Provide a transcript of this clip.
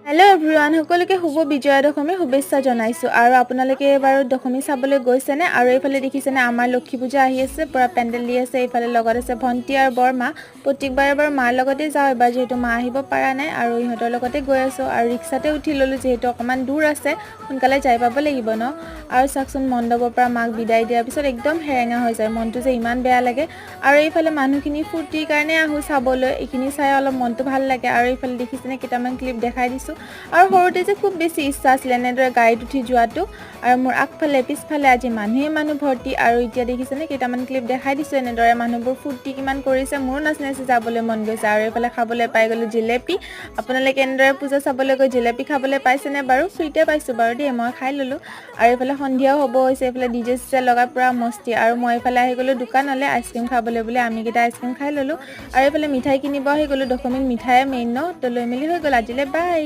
Hello' everyone, সকলোকে শুভ বিজয়া দশমীৰ শুভেচ্ছা জনাইছোঁ। আৰু আপোনালোকে বাৰু দশমী চাবলৈ গৈছেনে? আৰু এইফালে দেখিছেনে আমাৰ লক্ষী পূজা আহি আছে, পূৰা পেণ্ডেল দি আছে। এইফালে লগত আছে ভণ্টি আৰু বৰমা। প্ৰত্যেকবাৰে বাৰু মাৰ লগতে যাওঁ, এবাৰ যিহেতু মা আহিব পৰা নাই আৰু ইহঁতৰ লগতে গৈ আছোঁ। আৰু ৰিক্সাতে উঠি ল'লোঁ, যিহেতু অকণমান দূৰ আছে, সোনকালে যাই পাব লাগিব ন। আৰু চাওকচোন, মণ্ডপৰ পৰা মাক বিদায় দিয়াৰ পিছত একদম সেৰেঙা হৈ যায়, মনটো যে ইমান বেয়া লাগে। আৰু এইফালে মানুহখিনি ফূৰ্তিৰ কাৰণে আহোঁ চাবলৈ, এইখিনি চাই অলপ মনটো ভাল লাগে। আৰু এইফালে দেখিছেনে, কেইটামান ক্লিপ দেখাই দিছোঁ। আৰু সৰুতে যে খুব বেছি ইচ্ছা আছিলে এনেদৰে গাড়ীত উঠি যোৱাটো। আৰু মোৰ আগফালে পিছফালে আজি মানুহ ভৰ্তি। আৰু এতিয়া দেখিছেনে, কেইটামান ক্লিপ দেখাই দিছোঁ এনেদৰে মানুহবোৰ ফূৰ্তি কিমান কৰিছে। মোৰো নাচি নাচি যাবলৈ মন গৈছে। আৰু এইফালে খাবলৈ পাই গ'লোঁ জিলেপি। আপোনালোকে এনেদৰে পূজা চাবলৈ গৈ জিলেপি খাবলৈ পাইছেনে বাৰু? ফ্ৰীতে পাইছোঁ বাৰু দেই, মই খাই ল'লোঁ। আৰু এইফালে সন্ধিয়াও হ'ব হৈছে, এইফালে ডিজে চিজে লগাই পূৰা মস্তি। আৰু মই এইফালে আহি গ'লোঁ দোকানলৈ আইচক্ৰীম খাবলৈ বুলি, আমিকেইটা আইচক্ৰীম খাই ল'লোঁ। আৰু এইফালে মিঠাই কিনিব আহি গ'লোঁ, দশমীত মিঠাই মেইন ন, তো লৈ মেলি হৈ গ'ল। আজিলৈ বাই।